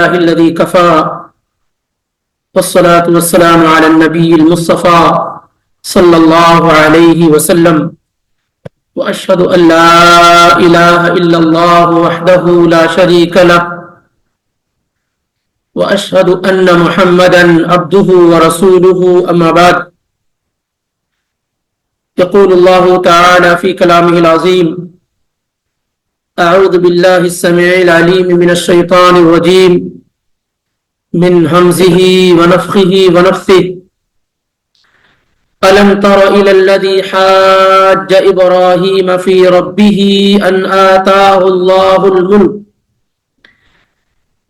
الله الذي كفى والصلاة والسلام على النبي المصطفى صلى الله عليه وسلم وأشهد أن لا إله إلا الله وحده لا شريك له وأشهد أن محمدا عبده ورسوله أما بعد يقول الله تعالى في كلامه العظيم أعوذ بالله السميع العليم من الشيطان الرجيم من همزه ونفخه ونفثه ألم تر إلى الذي حاج إبراهيم في ربه أن آتاه الله الملك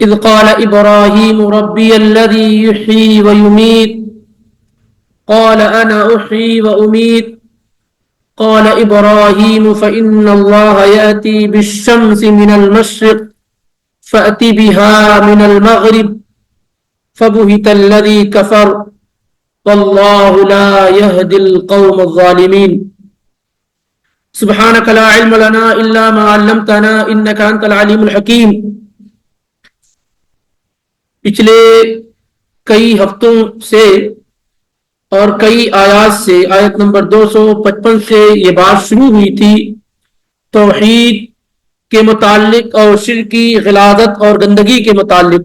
إذ قال إبراهيم ربي الذي يحيي ويميت قال أنا أحيي وأميت قال إبراهيم فإن الله يأتي بالشمس من المشرق فأت بها من المغرب فبهت الذي كفر والله لا يهدي القوم الظالمين سبحانك لا علم لنا إلا ما علمتنا إنك أنت العليم الحكيم. پچھلے کئی ہفتوں سے اور کئی آیات سے آیت نمبر 255 سے یہ بات شروع ہوئی تھی توحید کے متعلق اور شرک کی غلاظت اور گندگی کے متعلق،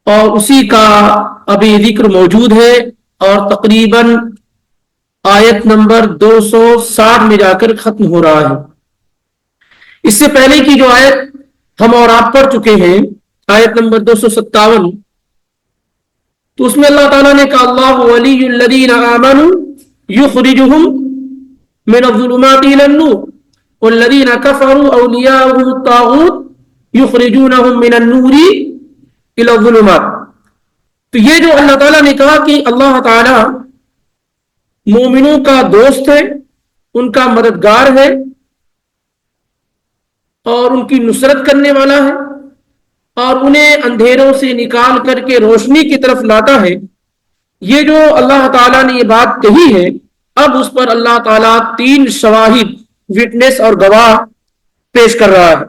اور اسی کا ابھی ذکر موجود ہے اور تقریباً آیت نمبر 260 میں جا کر ختم ہو رہا ہے. اس سے پہلے کی جو آیت ہم اور آپ پڑھ چکے ہیں آیت نمبر 257، تو اس میں اللہ تعالیٰ نے کہا اللہ ولی الذین آمنوا یخرجہم من الظلمات الی النور والذین کفروا اولیاؤہم الطاغوت یخرجونہم من النور الی الظلمات. تو یہ جو اللہ تعالیٰ نے کہا کہ اللہ تعالیٰ مومنوں کا دوست ہے، ان کا مددگار ہے اور ان کی نصرت کرنے والا ہے اور انہیں اندھیروں سے نکال کر کے روشنی کی طرف لاتا ہے، یہ جو اللہ تعالیٰ نے یہ بات کہی ہے، اب اس پر اللہ تعالیٰ 3 شواہد وٹنس اور گواہ پیش کر رہا ہے.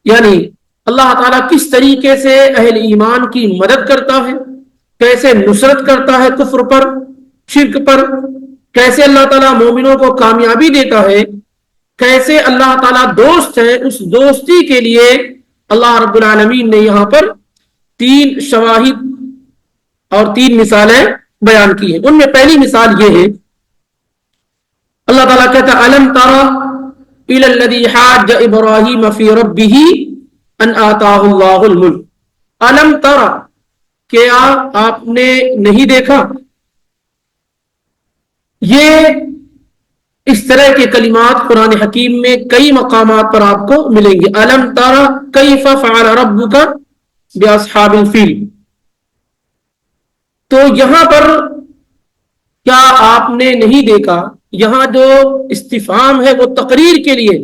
یعنی اللہ تعالیٰ کس طریقے سے اہل ایمان کی مدد کرتا ہے، کیسے نصرت کرتا ہے کفر پر، شرک پر، کیسے اللہ تعالیٰ مومنوں کو کامیابی دیتا ہے، کیسے اللہ تعالیٰ دوست ہے، اس دوستی کے لیے اللہ رب العالمین نے یہاں پر 3 شواہد اور 3 مثالیں بیان کی ہیں. ان میں پہلی مثال یہ ہے، اللہ تعالیٰ کہتا ہے الم تر الی الذی حاج ابراہیم فی ربہ ان آتاہ اللہ الملک. الم تر، کیا آپ نے نہیں دیکھا؟ یہ اس طرح کے کلمات قرآن حکیم میں کئی مقامات پر آپ کو ملیں گے. الم تر کیف فعل ربک باصحاب الفیل. تو یہاں پر کیا آپ نے نہیں دیکھا، یہاں جو استفہام ہے وہ تقریر کے لیے،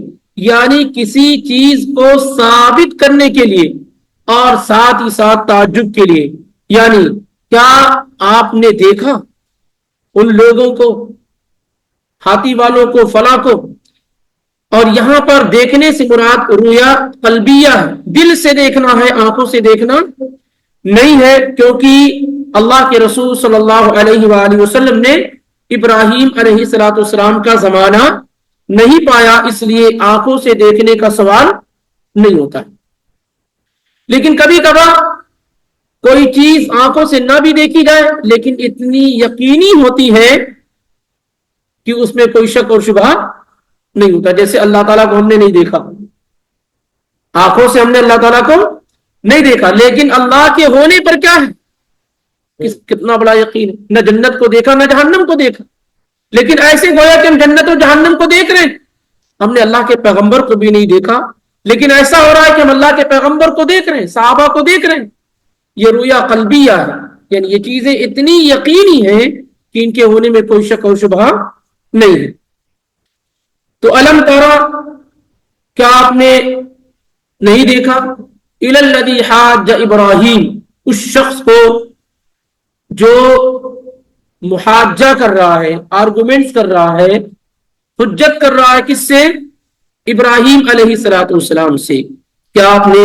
یعنی کسی چیز کو ثابت کرنے کے لیے اور ساتھ ہی ساتھ تعجب کے لیے. یعنی کیا آپ نے دیکھا ان لوگوں کو، ہاتھی والوں کو، فلاں کو. اور یہاں پر دیکھنے سے مراد رؤیا قلبیہ ہے، دل سے دیکھنا ہے، آنکھوں سے دیکھنا نہیں ہے، کیونکہ اللہ کے رسول صلی اللہ علیہ وآلہ وسلم نے ابراہیم علیہ السلام کا زمانہ نہیں پایا، اس لیے آنکھوں سے دیکھنے کا سوال نہیں ہوتا ہے. لیکن کبھی کبھار کوئی چیز آنکھوں سے نہ بھی دیکھی جائے لیکن اتنی یقینی ہوتی ہے کہ اس میں کوئی شک اور شبہ نہیں ہوتا. جیسے اللہ تعالیٰ کو ہم نے نہیں دیکھا، آنکھوں سے ہم نے اللہ تعالیٰ کو نہیں دیکھا، لیکن اللہ کے ہونے پر کیا ہے، کتنا بڑا یقین ہے. نہ جنت کو دیکھا نہ جہنم کو دیکھا، لیکن ایسے گویا کہ ہم جنت اور جہنم کو دیکھ رہے ہیں، ہم نے اللہ کے پیغمبر کو بھی نہیں دیکھا، لیکن ایسا ہو رہا ہے کہ ہم اللہ کے پیغمبر کو دیکھ رہے ہیں، صحابہ کو دیکھ رہے ہیں. یہ رؤیا قلبیہ ہے، یعنی یہ چیزیں اتنی یقینی ہیں کہ ان کے ہونے میں کوئی شک اور شبہ نہیں ہے. تو الم ترى، کیا آپ نے نہیں دیکھا، الی الذی حاج ابراہیم، اس شخص کو جو محاجہ کر رہا ہے، آرگومنٹس کر رہا ہے، حجت کر رہا ہے، کس سے؟ ابراہیم علیہ السلام سے. کیا آپ نے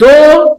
2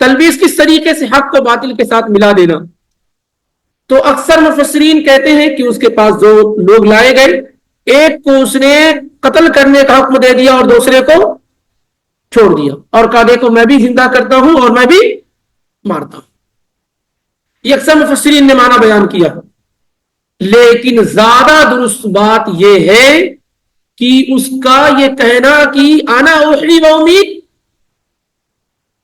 تلبیس کس طریقے سے حق کو باطل کے ساتھ ملا دینا. تو اکثر مفسرین کہتے ہیں کہ اس کے پاس دو لوگ لائے گئے, ایک کو اس نے قتل کرنے کا حکم دے دیا اور دوسرے کو چھوڑ دیا اور کہا دیکھو میں بھی زندہ کرتا ہوں اور میں بھی مارتا ہوں. یہ اکثر مفسرین نے معنی بیان کیا, لیکن زیادہ درست بات یہ ہے کہ اس کا یہ کہنا کہ انا احیی و امید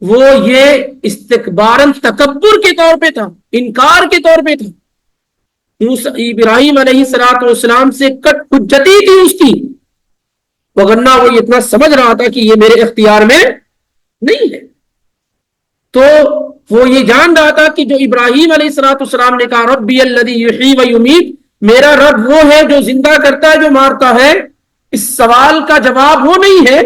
وہ یہ استکبارن تکبر کے طور پہ تھا, انکار کے طور پہ تھا. ابراہیم علیہ السلام سے کٹ حجتی تھی اس کی, وگرنہ وہ اتنا سمجھ رہا تھا کہ یہ میرے اختیار میں نہیں ہے. تو وہ یہ جان رہا تھا کہ جو ابراہیم علیہ السلام نے کہا ربی الذی یحیی و یمیت, میرا رب وہ ہے جو زندہ کرتا ہے جو مارتا ہے, اس سوال کا جواب وہ نہیں ہے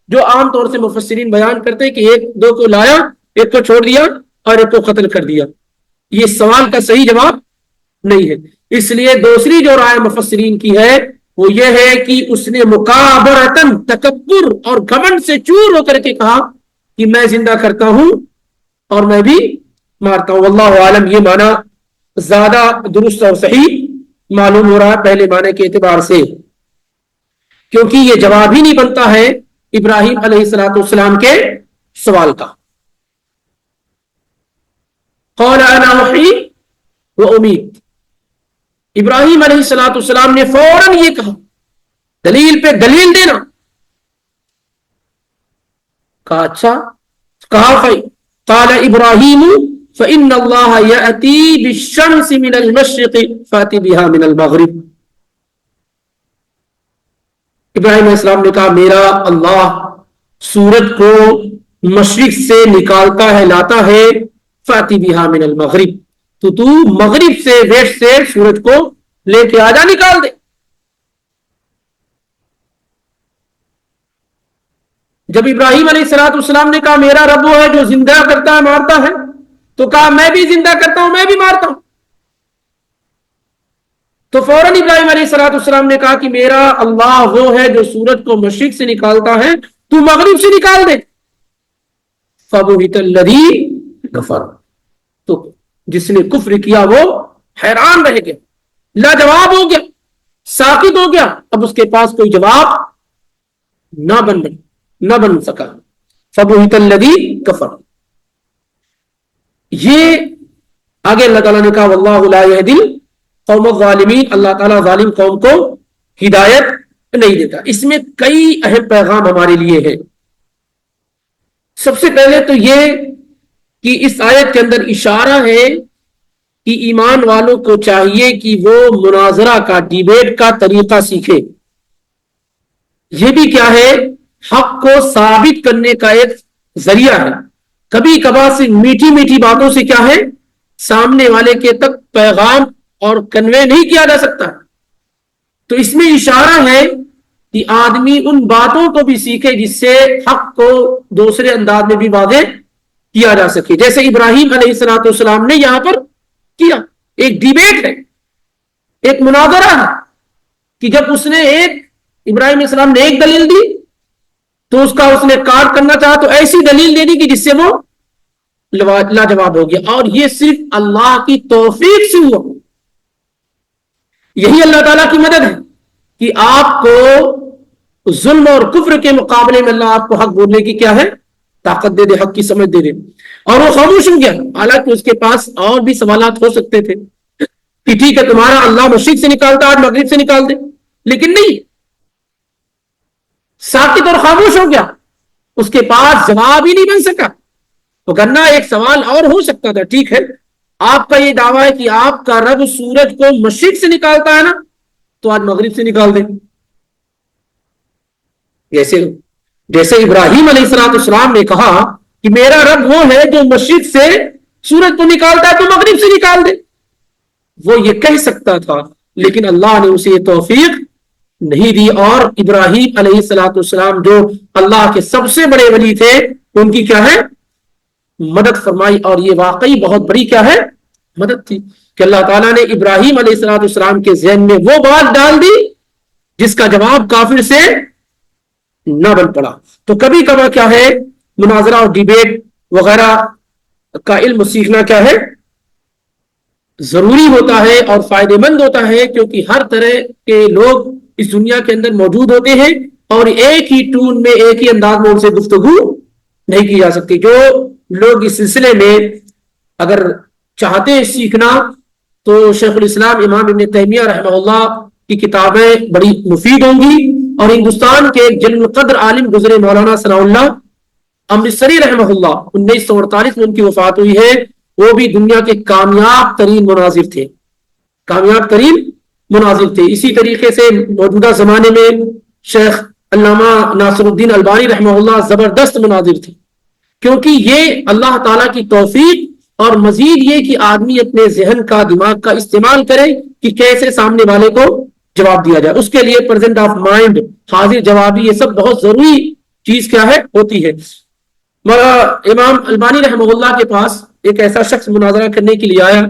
جو عام طور سے مفسرین بیان کرتے ہیں کہ ایک دو کو لایا, ایک کو چھوڑ دیا اور ایک کو قتل کر دیا. یہ سوال کا صحیح جواب نہیں ہے. اس لیے دوسری جو رائے مفسرین کی ہے وہ یہ ہے کہ اس نے مکابرتن تکبر اور گھمنڈ سے چور ہو کر کے کہا کہ میں زندہ کرتا ہوں اور میں بھی مارتا ہوں. واللہ عالم یہ معنی زیادہ درست اور صحیح معلوم ہو رہا ہے پہلے معنی کے اعتبار سے, کیونکہ یہ جواب ہی نہیں بنتا ہے ابراہیم علیہ السلام کے سوال کا. قال انا احیی و امیت, ابراہیم علیہ السلام نے فوراً یہ کہا, دلیل پہ دلیل دینا. کہا اچھا, کہا قال ابراہیم فإن اللہ یأتی بالشمس من المشرق فأتی بها من المغرب. ابراہیم علیہ السلام نے کہا میرا اللہ سورج کو مشرق سے نکالتا ہے لاتا ہے, فأتی بها من المغرب, تو مغرب سے ویسٹ سے سورج کو لے کے آجا, نکال دے. جب ابراہیم علیہ السلام نے کہا میرا رب وہ ہے جو زندہ کرتا ہے مارتا ہے, تو کہا میں بھی زندہ کرتا ہوں میں بھی مارتا ہوں. تو فوراً ابراہیم علیہ السلام نے کہا کہ میرا اللہ وہ ہے جو سورج کو مشرق سے نکالتا ہے, تو مغرب سے نکال دے. فبہت الذی کفر, تو جس نے کفر کیا وہ حیران رہ گیا, لاجواب ہو گیا, ساکت ہو گیا. اب اس کے پاس کوئی جواب نہ بن سکا. فبہت الذی کفر. یہ آگے اللہ تعالیٰ نے کہا واللہ لا یہدی القوم الظالمین, اللہ تعالیٰ ظالم قوم کو ہدایت نہیں دیتا. اس میں کئی اہم پیغام ہمارے لیے ہیں. سب سے پہلے تو یہ کہ اس آیت کے اندر اشارہ ہے کہ ایمان والوں کو چاہیے کہ وہ مناظرہ کا, ڈیبیٹ کا طریقہ سیکھے. یہ بھی کیا ہے, حق کو ثابت کرنے کا ایک ذریعہ ہے. کبھی کبھار سے میٹھی میٹھی باتوں سے کیا ہے سامنے والے کے تک پیغام اور کنوے نہیں کیا جا سکتا. تو اس میں اشارہ ہے کہ آدمی ان باتوں کو بھی سیکھے جس سے حق کو دوسرے انداز میں بھی واضح کیا جا سکے, جیسے ابراہیم علیہ السلام نے یہاں پر کیا. ایک ڈیبیٹ ہے, ایک مناظرہ ہے کہ جب اس نے ابراہیم علیہ السلام نے ایک دلیل دی تو اس کا اس نے کاٹ کرنا چاہا تو ایسی دلیل دے دی کہ جس سے وہ لاجواب ہو گیا. اور یہ صرف اللہ کی توفیق سے ہوا. یہی اللہ تعالیٰ کی مدد ہے کہ آپ کو ظلم اور کفر کے مقابلے میں اللہ آپ کو حق بولنے کی کیا ہے طاقت دے دے, حق کی سمجھ دے دے. اور وہ خاموش ہو گیا, حالانکہ اس کے پاس اور بھی سوالات ہو سکتے تھے کہ ٹھیک ہے تمہارا اللہ مشرق سے نکالتا آج مغرب سے نکال دے, لیکن نہیں, ساکت اور خاموش ہو گیا. اس کے پاس جواب ہی نہیں بن سکا. تو کرنا ایک سوال اور ہو سکتا تھا, ٹھیک ہے آپ کا یہ دعویٰ ہے کہ آپ کا رب سورج کو مشرق سے نکالتا ہے نا, تو آج مغرب سے نکال دیں. جیسے ابراہیم علیہ السلام نے کہا کہ میرا رب وہ ہے جو مشرق سے سورج کو نکالتا ہے تو مغرب سے نکال دے. وہ یہ کہہ سکتا تھا, لیکن اللہ نے اسے یہ توفیق نہیں دی. اور ابراہیم علیہ السلام جو اللہ کے سب سے بڑے ولی تھے, ان کی کیا ہے مدد فرمائی. اور یہ واقعی بہت بڑی کیا ہے مدد تھی کہ اللہ تعالیٰ نے ابراہیم علیہ السلام کے ذہن میں وہ بات ڈال دی جس کا جواب کافر سے نہ بن پڑا. تو کبھی کبھار کیا ہے مناظرہ اور ڈیبیٹ وغیرہ کا علم سیکھنا کیا ہے؟ ضروری ہوتا ہے اور فائدے مند ہوتا ہے، کیونکہ ہر طرح کے لوگ اس دنیا کے اندر موجود ہوتے ہیں اور ایک ہی ٹون میں ایک ہی انداز میں ان سے گفتگو نہیں کی جا سکتی. جو لوگ اس سلسلے میں اگر چاہتے ہیں سیکھنا تو شیخ الاسلام امام ابن تیمیہ رحمہ اللہ کی کتابیں بڑی مفید ہوں گی. اور ہندوستان کے جلیل القدر عالم گزرے مولانا ثناء اللہ امرتسری رحمہ اللہ 1948 میں ان کی وفات ہوئی ہے. وہ بھی دنیا کے کامیاب ترین مناظر تھے، کامیاب ترین مناظر تھے. اسی طریقے سے موجودہ زمانے میں شیخ علامہ ناصر الدین البانی رحمہ اللہ زبردست مناظر تھے، کیونکہ یہ اللہ تعالیٰ کی توفیق اور مزید یہ کہ آدمی اپنے ذہن کا دماغ کا استعمال کرے کہ کیسے سامنے والے کو جواب دیا جائے. اس کے لیے پریزنٹ آف مائنڈ، حاضر جوابی، یہ سب بہت ضروری چیز کیا ہے ہوتی ہے. امام البانی رحمہ اللہ کے پاس ایک ایسا شخص مناظرہ کرنے کے لیے آیا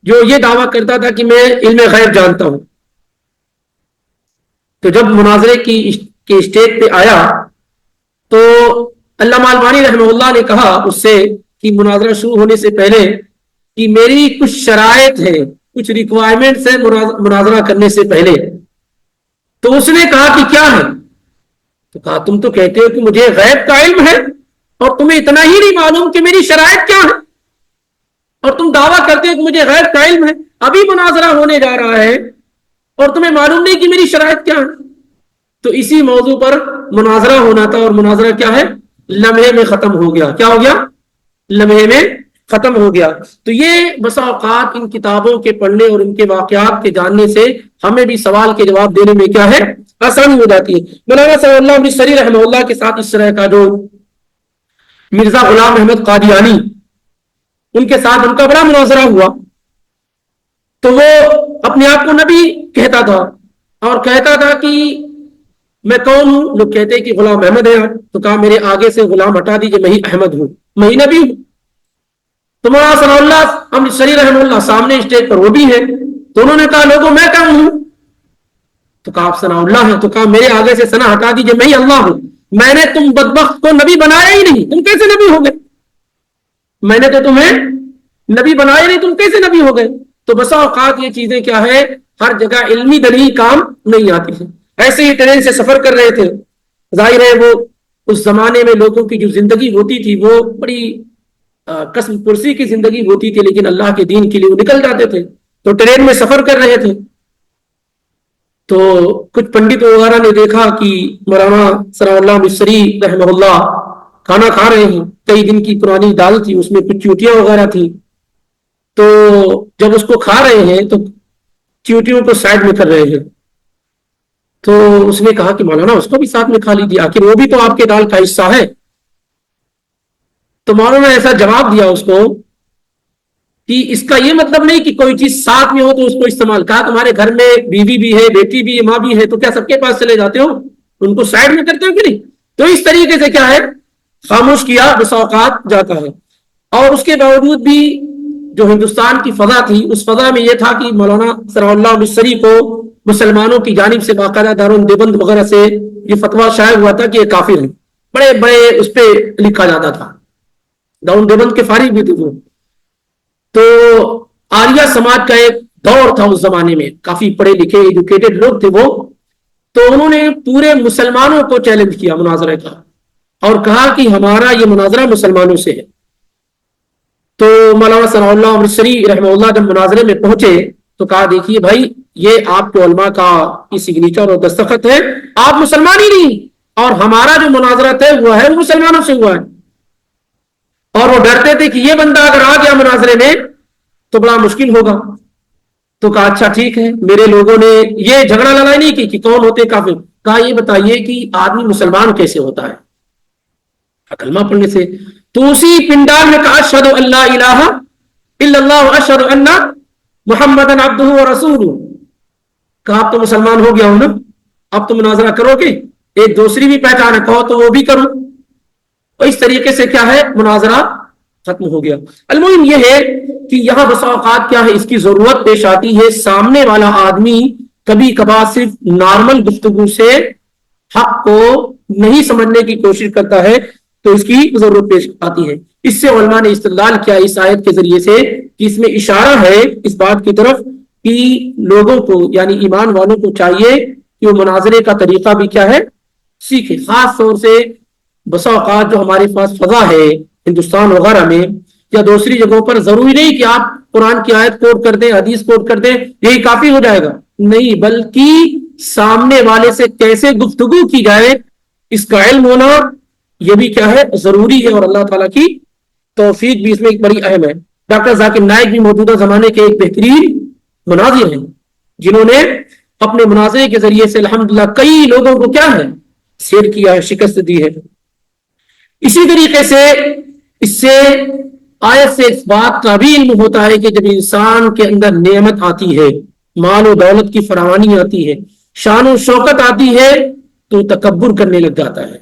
جو یہ دعویٰ کرتا تھا کہ میں علم غیب جانتا ہوں. تو جب مناظرے کی اسٹیج پہ آیا تو علامہ البانی رحمہ اللہ نے کہا اس سے کہ مناظرہ شروع ہونے سے پہلے کہ میری کچھ شرائط ہے، کچھ ریکوائرمنٹس ہے مناظرہ کرنے سے پہلے. تو اس نے کہا کہ کیا ہے؟ تو کہا تم تو کہتے ہو کہ مجھے غیب کا علم ہے اور تمہیں اتنا ہی نہیں معلوم کہ میری شرائط کیا ہے، اور تم دعویٰ کرتے ہو کہ مجھے غیب کا علم ہے. ابھی مناظرہ ہونے جا رہا ہے اور تمہیں معلوم نہیں کہ میری شرائط کیا ہے. تو اسی موضوع پر مناظرہ ہونا تھا، اور مناظرہ کیا ہے؟ لمحے میں ختم ہو گیا. کیا ہو گیا؟ لمحے میں ختم ہو گیا. تو یہ بسا اوقات ان کتابوں کے پڑھنے اور ان کے واقعات کے جاننے سے ہمیں بھی سوال کے جواب دینے میں کیا ہے؟ آسانی ہو جاتی ہے. مولانا صلی اللہ امرتسری رحمہ اللہ کے ساتھ اس طرح کا جو مرزا غلام احمد قادیانی، ان کے ساتھ ان کا بڑا مناظرہ ہوا. تو وہ اپنے آپ کو نبی کہتا تھا اور کہتا تھا کہ میں کون ہوں؟ لوگ کہتے کہ غلام احمد ہے. تو کہا میرے آگے سے غلام ہٹا دیجئے، میں ہی احمد ہوں، میں ہی نبی ہوں. تو مولانا ثناء اللہ امرتسری رحمہ اللہ سامنے اسٹیج پر وہ بھی ہے. تو انہوں نے کہا لوگوں میں کون ہوں؟ تو کہا آپ ثناء اللہ ہیں. تو کہا میرے آگے سے ثنا ہٹا دیجئے، میں ہی اللہ ہوں. میں نے تم بدبخت کو نبی بنایا ہی نہیں، تم کیسے نبی ہو گئے؟ میں نے تو تمہیں نبی بنایا نہیں، تم کیسے نبی ہو گئے؟ تو بسا اوقات یہ چیزیں کیا ہے، ہر جگہ علمی دلیل کام نہیں آتی ہے. ایسے ہی ٹرین سے سفر کر رہے تھے. ظاہر ہے وہ اس زمانے میں لوگوں کی جو زندگی ہوتی تھی وہ بڑی قسم پرسی کی زندگی ہوتی تھی، لیکن اللہ کے دین کے لیے وہ نکل جاتے تھے. تو ٹرین میں سفر کر رہے تھے تو کچھ پنڈت وغیرہ نے دیکھا کہ مولانا ثناء اللہ امرتسری رحمہ اللہ کھانا کھا رہے ہیں. کئی دن کی پرانی دال تھی، اس میں کچھ چیوٹیاں وغیرہ تھی. تو جب اس کو کھا رہے ہیں تو چیوٹیوں کو سائڈ میں کر رہے ہیں. تو اس نے کہا کہ مولانا اس کو بھی ساتھ میں کھا لیجیے، آخر وہ بھی تو آپ کے دال کا حصہ ہے. تو مولانا نے ایسا جواب دیا اس کو کہ اس کا یہ مطلب نہیں کہ کوئی چیز ساتھ میں ہو تو اس کو استعمال. کہا تمہارے گھر میں بیوی بھی ہے، بیٹی بھی، ماں بھی ہے، تو کیا سب کے پاس چلے جاتے ہو، ان کو سائڈ میں کرتے ہو کہ نہیں؟ تو اس طریقے سے کیا ہے، خاموش کیا بسا اوقات جاتا ہے. اور اس کے باوجود بھی جو ہندوستان کی فضا تھی، اس فضا میں یہ تھا کہ مولانا ثناء اللہ امرتسری کو مسلمانوں کی جانب سے باقاعدہ دارون دیوبند وغیرہ سے یہ فتویٰ شائع ہوا تھا کہ یہ کافر ہیں. بڑے بڑے اس پہ لکھا جاتا تھا، دارون دیوبند کے فارغ بھی تھے وہ. تو آریہ سماج کا ایک دور تھا اس زمانے میں، کافی پڑھے لکھے ایجوکیٹڈ لوگ تھے وہ. تو انہوں نے پورے مسلمانوں کو چیلنج کیا مناظرے کا اور کہا کہ ہمارا یہ مناظرہ مسلمانوں سے ہے. تو مولانا ثناء اللہ امرتسری رحمہ اللہ جب مناظرے میں پہنچے تو کہا دیکھیے بھائی، یہ آپ کے علماء کا یہ سگنیچر اور دستخط ہے، آپ مسلمان ہی نہیں، اور ہمارا جو مناظرہ طے ہوا ہے وہ مسلمانوں سے ہوا ہے. اور وہ ڈرتے تھے کہ یہ بندہ اگر آ گیا مناظرے میں تو بڑا مشکل ہوگا. تو کہا اچھا ٹھیک ہے. میرے لوگوں نے یہ جھگڑا لڑائی نہیں کی کہ کون ہوتے کافر. کہا یہ بتائیے کہ آدمی مسلمان کیسے ہوتا ہے؟ کلمہ پڑھنے سے. تو اسی پنڈال میں کہا اشہد ان لا الہ الا اللہ واشہد ان محمدن عبدہ ورسولہ. کہا اب تو مسلمان ہو گیا ہوں نا، اب تو مناظرہ کرو گے، ایک دوسری بھی پہچان ہے، کہو تو وہ بھی کروں. اور اس طریقے سے کیا ہے، مناظرہ ختم ہو گیا. المہم یہ ہے کہ یہاں بسا اوقات کیا ہے، اس کی ضرورت پیش آتی ہے. سامنے والا آدمی کبھی کبھار صرف نارمل گفتگو سے حق کو نہیں سمجھنے کی کوشش کرتا ہے، تو اس کی ضرورت پیش آتی ہے. اس سے علماء نے استدلال کیا اس آیت کے ذریعے سے کہ اس میں اشارہ ہے اس بات کی طرف کہ لوگوں کو یعنی ایمان والوں کو چاہیے کہ وہ مناظرے کا طریقہ بھی کیا ہے سیکھے. خاص طور سے بسا اوقات جو ہمارے پاس فضا ہے ہندوستان وغیرہ میں یا دوسری جگہوں پر، ضروری نہیں کہ آپ قرآن کی آیت کوٹ کر دیں، حدیث کوٹ کر دیں، یہی کافی ہو جائے گا. نہیں، بلکہ سامنے والے سے کیسے گفتگو کی جائے اس کا علم ہونا یہ بھی کیا ہے ضروری ہے، اور اللہ تعالیٰ کی توفیق بھی اس میں ایک بڑی اہم ہے. ڈاکٹر ذاکر نائک بھی موجودہ زمانے کے ایک بہترین مناظر ہیں جنہوں نے اپنے مناظرے کے ذریعے سے الحمدللہ کئی لوگوں کو کیا ہے سیر کیا ہے، شکست دی ہے. اسی طریقے سے اس سے آیت سے اس بات کا بھی علم ہوتا ہے کہ جب انسان کے اندر نعمت آتی ہے، مال و دولت کی فراوانی آتی ہے، شان و شوکت آتی ہے، تو تکبر کرنے لگ جاتا ہے.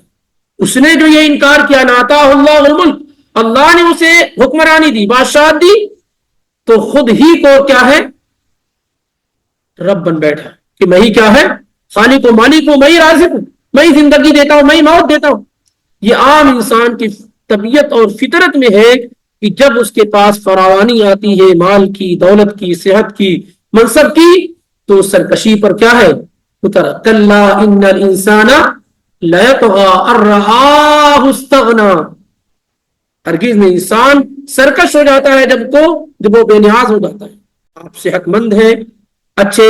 اس نے جو یہ انکار کیا ناتا اللہ الملک، اللہ نے اسے حکمرانی دی، بادشاہت دی، تو خود ہی کو کیا ہے رب بن بیٹھا کہ میں ہی کیا ہے خالق و مالک ہوں، میں ہی رازق ہوں، میں ہی زندگی دیتا ہوں، میں ہی موت دیتا ہوں. یہ عام انسان کی طبیعت اور فطرت میں ہے کہ جب اس کے پاس فراوانی آتی ہے مال کی، دولت کی، صحت کی، منصب کی، تو سرکشی پر کیا ہے اترا. کلا ان الانسان لیطغی ان رآہ استغنی، ہرگز نہیں، انسان سرکش ہو جاتا ہے جب وہ بے نیاز ہو جاتا ہے. آپ صحت مند ہیں، اچھے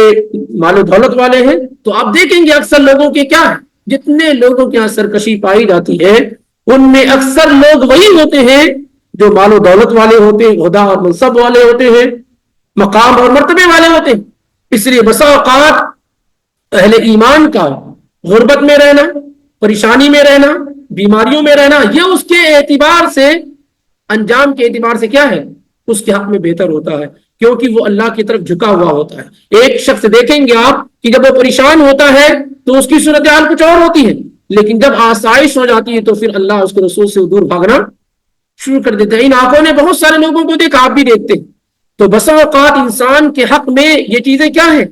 مال و دولت والے ہیں، تو آپ دیکھیں گے اکثر لوگوں کے کیا ہے، جتنے لوگوں کے یہاں سرکشی پائی جاتی ہے ان میں اکثر لوگ وہی ہوتے ہیں جو مال و دولت والے ہوتے ہیں، عہدہ اور منصب والے ہوتے ہیں، مقام اور مرتبے والے ہوتے ہیں. اس لیے بسا اوقات اہل ایمان کا غربت میں رہنا، پریشانی میں رہنا، بیماریوں میں رہنا، یہ اس کے اعتبار سے، انجام کے اعتبار سے کیا ہے اس کے حق میں بہتر ہوتا ہے، کیونکہ وہ اللہ کی طرف جھکا ہوا ہوتا ہے. ایک شخص دیکھیں گے آپ کہ جب وہ پریشان ہوتا ہے تو اس کی صورتحال کچھ اور ہوتی ہے، لیکن جب آسائش ہو جاتی ہے تو پھر اللہ اس کے رسول سے دور بھاگنا شروع کر دیتے ہیں. ان آنکھوں نے بہت سارے لوگوں کو دیکھا، آپ بھی دیکھتے ہیں. تو بسا اوقات انسان کے حق میں یہ چیزیں کیا ہیں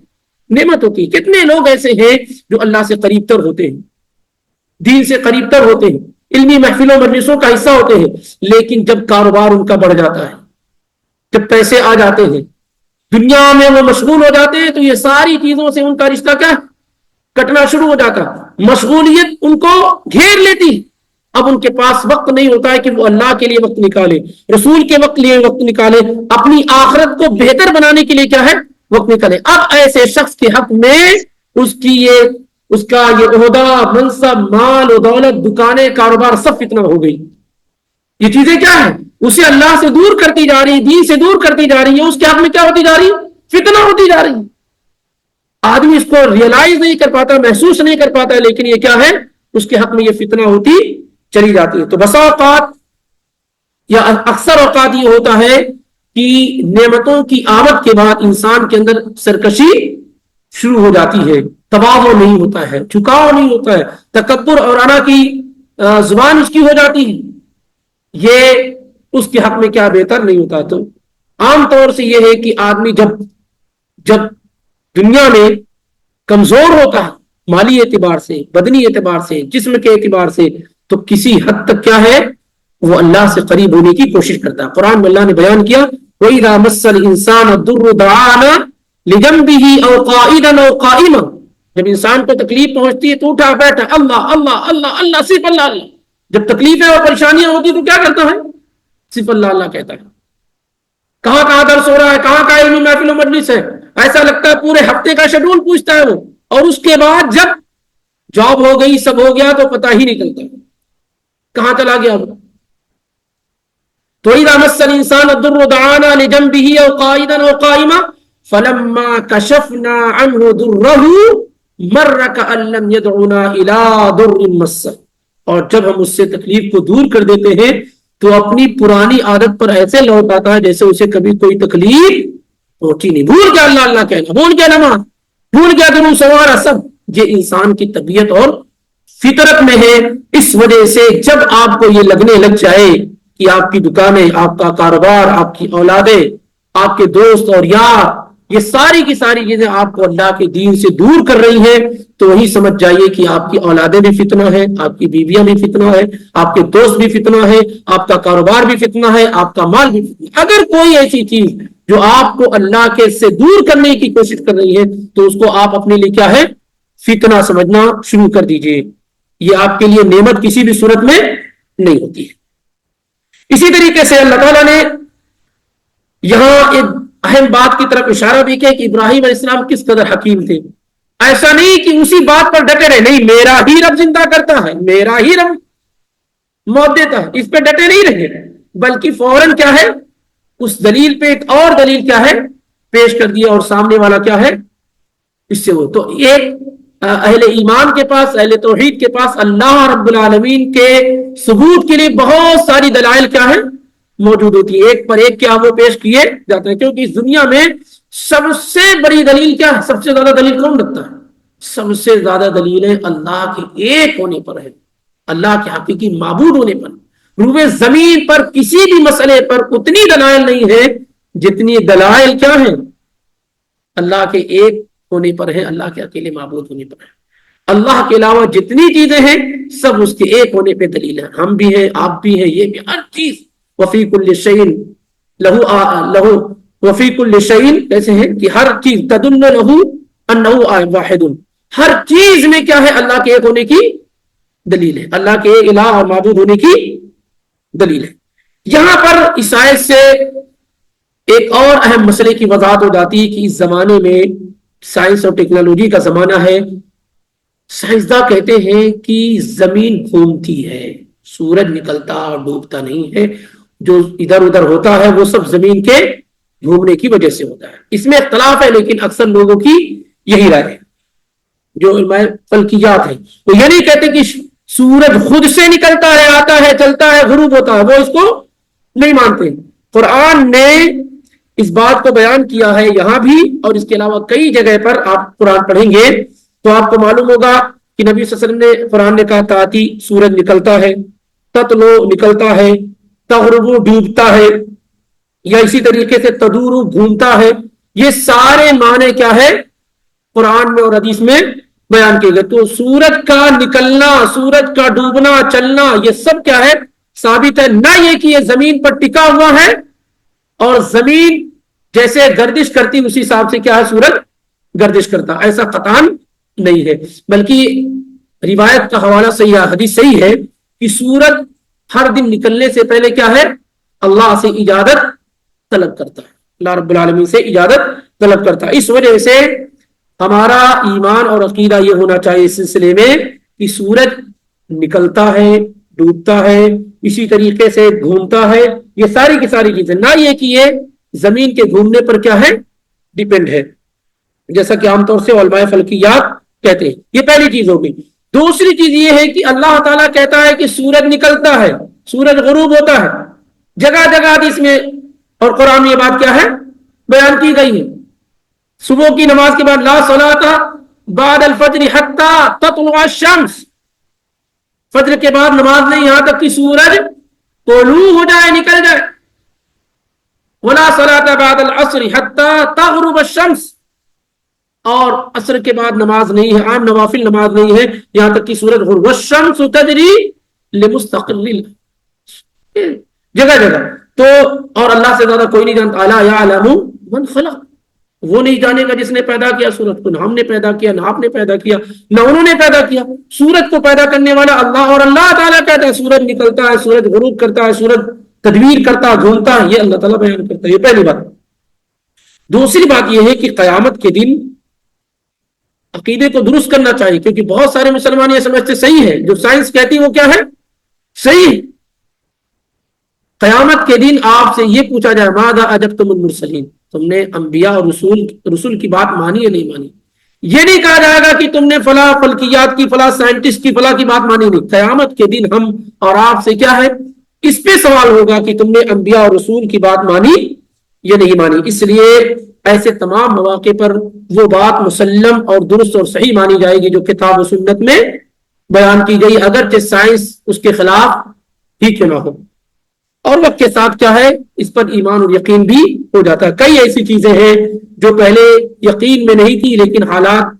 نعمت ہوتی ہے. کتنے لوگ ایسے ہیں جو اللہ سے قریب تر ہوتے ہیں، دین سے قریب تر ہوتے ہیں، علمی محفلوں مجلسوں کا حصہ ہوتے ہیں، لیکن جب کاروبار ان کا بڑھ جاتا ہے، جب پیسے آ جاتے ہیں، دنیا میں وہ مشغول ہو جاتے ہیں، تو یہ ساری چیزوں سے ان کا رشتہ کیا کٹنا شروع ہو جاتا. مشغولیت ان کو گھیر لیتی. اب ان کے پاس وقت نہیں ہوتا ہے کہ وہ اللہ کے لیے وقت نکالے، رسول کے لیے وقت نکالے، اپنی آخرت کو بہتر بنانے کے لیے کیا ہے وقت نکالے. اب ایسے شخص کے حق میں اس کا یہ عہدہ، منصب، مال و دولت، دکانیں، کاروبار سب فتنہ ہو گئی. یہ چیزیں کیا ہیں اسے اللہ سے دور کرتی جا رہی، دین سے دور کرتی جا رہی ہے. اس کے حق میں کیا ہوتی جا رہی فتنہ ہوتی جا رہی. آدمی اس کو ریئلائز نہیں کر پاتا، محسوس نہیں کر پاتا، لیکن یہ کیا ہے اس کے حق میں یہ فتنہ ہوتی چلی جاتی ہے. تو بسا اوقات یا اکثر اوقات یہ ہوتا ہے کہ نعمتوں کی آمد کے بعد انسان کے اندر سرکشی شروع ہو جاتی ہے، تواضع نہیں ہوتا ہے، جھکاؤ نہیں ہوتا ہے، تکبر اور انا کی زبان اس کی ہو جاتی ہے. یہ اس کے حق میں کیا بہتر نہیں ہوتا. تو عام طور سے یہ ہے کہ آدمی جب دنیا میں کمزور ہوتا ہے مالی اعتبار سے، بدنی اعتبار سے، جسم کے اعتبار سے، تو کسی حد تک کیا ہے وہ اللہ سے قریب ہونے کی کوشش کرتا ہے. قرآن میں اللہ نے بیان کیا وَإِذَا مَسَّ الْإِنسَانَ الضُّرُّ دَعَانَا لِجَنبِهِ أَوْ قَائِدًا أَوْ قَائِمًا. جب انسان کو تکلیف پہنچتی ہے تو اٹھا بیٹھا اللہ اللہ اللہ اللہ، صرف اللہ اللہ. جب تکلیفیں اور پریشانیاں ہوتی تو کیا کرتا ہے صرف اللہ اللہ کہتا ہے. کہاں درس ہو رہا ہے، کہاں علمی محفل و مجلس ہے، ایسا لگتا ہے پورے ہفتے کا شیڈول پوچھتا ہے وہ. اور اس کے بعد جب جاب ہو گئی، سب ہو گیا، تو پتہ ہی نہیں چلتا کہاں چلا گیا وہ. تو اذا مس الانسان الضر دعانا لجنبه او قائدا او قائما فلما كشفنا عنه ضره مر كأن لم يدعنا الى ضر مس. اور جب ہم اس سے تکلیف کو دور کر دیتے ہیں تو اپنی پرانی عادت پر ایسے لوٹ آتا ہے جیسے اسے کبھی کوئی تکلیف پہنچی نہیں. بھول گیا اللہ اللہ کہنا، بھول گیا نماز، بھول گیا درود سوارا سب. یہ انسان کی طبیعت اور فطرت میں ہے. اس وجہ سے جب آپ کو یہ لگنے لگ جائے کہ آپ کی دکانیں، آپ کا کاروبار، آپ کی اولادیں، آپ کے دوست اور یار، یہ ساری کی ساری چیزیں آپ کو اللہ کے دین سے دور کر رہی ہیں، تو وہی سمجھ جائیے کہ آپ کی اولادیں بھی فتنہ ہے، آپ کی بیویاں بھی فتنہ ہے، آپ کے دوست بھی فتنہ ہے، آپ کا کاروبار بھی فتنہ ہے، آپ کا مال بھی فتنہ ہے۔ اگر کوئی ایسی چیز جو آپ کو اللہ کے سے دور کرنے کی کوشش کر رہی ہے تو اس کو آپ اپنے لیے کیا ہے، فتنہ سمجھنا شروع کر دیجئے۔ یہ آپ کے لیے نعمت کسی بھی صورت میں نہیں ہوتی ہے۔ اسی طریقے سے اللہ تعالیٰ نے یہاں ایک اہم بات کی طرف اشارہ بھی کیا کہ ابراہیم علیہ السلام کس قدر حکیم تھے۔ ایسا نہیں کہ اسی بات پر ڈٹے رہے، نہیں میرا ہی رب زندہ کرتا ہے، میرا ہی رب موت دیتا ہے، اس پہ ڈٹے نہیں رہے، بلکہ فوراً کیا ہے، اس دلیل پہ ایک اور دلیل کیا ہے پیش کر دیا، اور سامنے والا کیا ہے اس سے وہ تو ایک اہل ایمان کے پاس، اہل توحید کے پاس اللہ رب العالمین کے ثبوت کے لیے بہت ساری دلائل کیا ہے موجود ہوتی ہے، ایک پر ایک کیا وہ پیش کیے جاتے ہیں، کیونکہ اس دنیا میں سب سے بڑی دلیل کیا ہے، سب سے زیادہ دلیل کون رکھتا ہے؟ سب سے زیادہ دلیلیں اللہ کے ایک ہونے پر ہے، اللہ کے حقیقی معبود ہونے پر۔ روئے زمین پر کسی بھی مسئلے پر اتنی دلائل نہیں ہے جتنی دلائل کیا ہیں اللہ کے ایک ہونے پر ہے، اللہ کے اکیلے معبود ہونے پر ہے۔ اللہ کے علاوہ جتنی چیزیں ہیں سب اس کے ایک ہونے پہ دلیل ہے، ہم بھی ہیں، آپ بھی ہیں، یہ بھی، ہر چیز وفی کل شیء لہو وفی کل شیء ایسے ہیں کہ ہر چیز تدل لہو انہ واحد، ہر چیز میں کیا ہے اللہ کے ایک ہونے کی دلیل ہے، اللہ کے الہ اور معبود ہونے کی دلیل ہے۔ یہاں پر اس آیت سے ایک اور اہم مسئلے کی وضاحت ہو جاتی ہے کہ اس زمانے میں سائنس اور ٹیکنالوجی کا زمانہ ہے، سائنسداں کہتے ہیں کہ زمین گھومتی ہے، سورج نکلتا اور ڈوبتا نہیں ہے، جو ادھر ادھر ہوتا ہے وہ سب زمین کے گھومنے کی وجہ سے ہوتا ہے۔ اس میں اختلاف ہے، لیکن اکثر لوگوں کی یہی رائے ہے جو فلکیات ہیں، وہ یہ نہیں کہتے کہ سورج خود سے نکلتا ہے، آتا ہے، چلتا ہے، غروب ہوتا ہے، وہ اس کو نہیں مانتے۔ قرآن نے اس بات کو بیان کیا ہے یہاں بھی، اور اس کے علاوہ کئی جگہ پر آپ قرآن پڑھیں گے تو آپ کو معلوم ہوگا کہ نبی صلی اللہ علیہ وسلم نے قرآن نے کہا تاتی سورج نکلتا ہے، تتلو نکلتا ہے، تغربو ڈوبتا ہے، یا اسی طریقے سے تدورو گھومتا ہے۔ یہ سارے معنی کیا ہے قرآن میں اور حدیث میں بیان کیے گئے۔ تو سورج کا نکلنا، سورج کا ڈوبنا، چلنا، یہ سب کیا ہے ثابت ہے، نہ یہ کہ یہ زمین پر ٹکا ہوا ہے اور زمین جیسے گردش کرتی اسی حساب سے کیا ہے سورج گردش کرتا، ایسا قطعاً نہیں ہے، بلکہ روایت کا حوالہ صحیح ہے، حدیث صحیح ہے کہ سورج ہر دن نکلنے سے پہلے کیا ہے اللہ سے اجازت طلب کرتا ہے، اللہ رب العالمین سے اجازت طلب کرتا ہے۔ اس وجہ سے ہمارا ایمان اور عقیدہ یہ ہونا چاہیے اس سلسلے میں کہ سورج نکلتا ہے، ڈوبتا ہے، اسی طریقے سے گھومتا ہے، یہ ساری کی ساری چیزیں، نہ یہ کہ یہ زمین کے گھومنے پر کیا ہے ڈیپینڈ ہے، جیسا کہ عام طور سے علماء فلکیات کہتے ہیں۔ یہ پہلی چیز ہوگی۔ دوسری چیز یہ ہے کہ اللہ تعالیٰ کہتا ہے کہ سورج نکلتا ہے، سورج غروب ہوتا ہے، جگہ جگہ حدیث میں اور قرآن میں یہ بات کیا ہے بیان کی گئی ہے۔ صبح کی نماز کے بعد لا صلاۃ بعد الفجر حتی تطلع الشمس، فجر کے بعد نماز نہیں یہاں تک کہ سورج طلوع ہو جائے، نکل جائے۔ ولا صلاۃ بعد العصر حتی تغرب الشمس، اور عصر کے بعد نماز نہیں ہے، عام نوافل نماز نہیں ہے یہاں تک کہ سورج غروب، والشمس تجری لمستقر لها، جگہ جگہ۔ تو اور اللہ سے زیادہ کوئی نہیں جانتا، الا یعلم من خلق، وہ نہیں جانے گا جس نے پیدا کیا سورج کو، نہ ہم نے پیدا کیا، نہ آپ نے پیدا کیا، نہ انہوں نے پیدا کیا۔ سورج کو پیدا کرنے والا اللہ، اور اللہ تعالیٰ کہتا ہے سورج نکلتا ہے، سورج غروب کرتا ہے، سورج تدبیر کرتا ہے، گھومتا ہے، یہ اللہ تعالیٰ بیان کرتا ہے۔ یہ پہلی بات۔ دوسری بات یہ ہے کہ قیامت کے دن عقیدے کو درست کرنا چاہیے، کیونکہ بہت سارے مسلمان یہ سمجھتے صحیح ہے، جو سائنس کہتی ہے وہ کیا ہے صحیح۔ قیامت کے دن آپ سے یہ پوچھا جائے ماذا اجبتم المرسلین، تم نے انبیاء اور رسول کی بات مانی یا نہیں مانی۔ یہ نہیں کہا جائے گا کہ تم نے فلاں فلکیات کی، فلاں سائنٹسٹ کی، فلاں کی بات مانی نہیں۔ قیامت کے دن ہم اور آپ سے کیا ہے اس پہ سوال ہوگا کہ تم نے انبیاء اور رسول کی بات مانی یا نہیں مانی۔ اس لیے ایسے تمام مواقع پر وہ بات مسلم اور درست اور صحیح مانی جائے گی جو کتاب و سنت میں بیان کی گئی، اگرچہ سائنس اس کے خلاف ہی کیوں نہ ہو۔ اور وقت کے ساتھ کیا ہے اس پر ایمان اور یقین بھی ہو جاتا ہے۔ کئی ایسی چیزیں ہیں جو پہلے یقین میں نہیں تھی لیکن حالات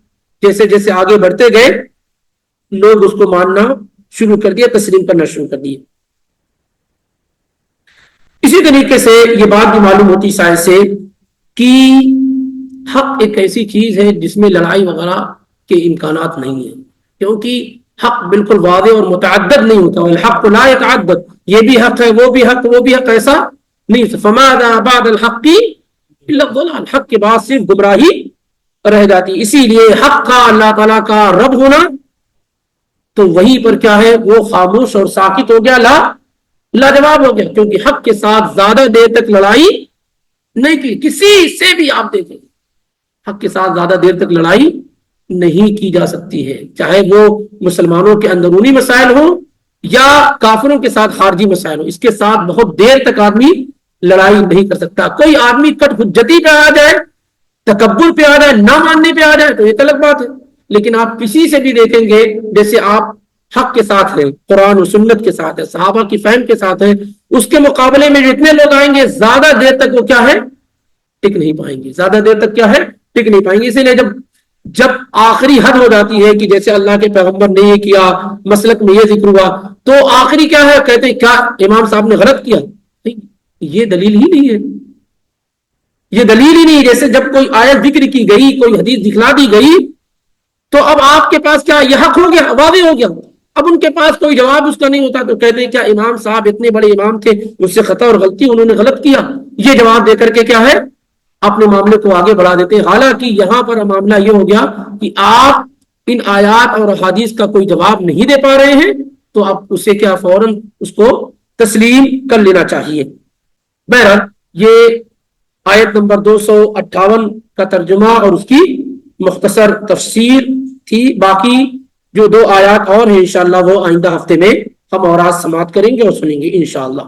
جیسے جیسے آگے بڑھتے گئے لوگ اس کو ماننا شروع کر دیا، تسلیم کرنا شروع کر دیا۔ اسی طریقے سے یہ بات بھی معلوم ہوتی سائنس سے کہ حق ایک ایسی چیز ہے جس میں لڑائی وغیرہ کے امکانات نہیں ہیں، کیونکہ حق بالکل واضح اور متعدد نہیں ہوتا، الحق لا يتعدد، یہ بھی حق ہے وہ بھی حق وہ بھی حق، ایسا نہیں ہوتا۔ فماذا بعد الحق الا الضلال، حق کے بعد صرف گمراہی رہ جاتی۔ اسی لیے حق کا اللہ تعالیٰ کا رب ہونا تو وہیں پر کیا ہے، وہ خاموش اور ساکت ہو گیا، لاجواب ہو گیا، کیونکہ حق کے ساتھ زیادہ دیر تک لڑائی نہیں کی۔ کسی سے بھی آپ دیکھیں حق کے ساتھ زیادہ دیر تک لڑائی نہیں کی جا سکتی ہے، چاہے وہ مسلمانوں کے اندرونی مسائل ہوں یا کافروں کے ساتھ خارجی مسائل ہوں، اس کے ساتھ بہت دیر تک آدمی لڑائی نہیں کر سکتا۔ کوئی آدمی کٹ حجتی پہ آ جائے، تکبر پہ آ جائے، نہ ماننے پہ آ جائے تو یہ الگ بات ہے، لیکن آپ کسی سے بھی دیکھیں گے جیسے آپ حق کے ساتھ ہیں، قرآن و سنت کے ساتھ ہے، صحابہ کی فہم کے ساتھ ہے، اس کے مقابلے میں جتنے لوگ آئیں گے زیادہ دیر تک وہ کیا ہے، ٹک نہیں پائیں گے، زیادہ دیر تک کیا ہے، ٹک نہیں پائیں گے۔ اسی لیے جب آخری حد ہو جاتی ہے کہ جیسے اللہ کے پیغمبر نے یہ کیا، مسلک میں یہ ذکر ہوا، تو آخری کیا ہے، کہتے ہیں کیا امام صاحب نے غلط کیا؟ یہ دلیل ہی نہیں ہے، یہ دلیل ہی نہیں۔ جیسے جب کوئی آیت ذکر کی گئی، کوئی حدیث دکھلا دی گئی، تو اب آپ کے پاس کیا یہ حق ہو گیا، واضح ہو گیا، اب ان کے پاس کوئی جواب اس کا نہیں ہوتا، تو کہتے ہیں کیا امام صاحب اتنے بڑے امام تھے، اس سے خطا اور غلطی، انہوں نے غلط کیا، یہ جواب دے کر کے کیا ہے اپنے معاملے کو آگے بڑھا دیتے ہیں۔ حالانکہ یہاں پر معاملہ یہ ہو گیا کہ آپ ان آیات اور احادیث کا کوئی جواب نہیں دے پا رہے ہیں، تو آپ اسے کیا فوراً اس کو تسلیم کر لینا چاہیے۔ بہرحال یہ آیت نمبر 258 کا ترجمہ اور اس کی مختصر تفسیر تھی۔ باقی جو 2 آیات اور ہیں انشاءاللہ وہ آئندہ ہفتے میں ہم اور آج سماعت کریں گے اور سنیں گے انشاءاللہ۔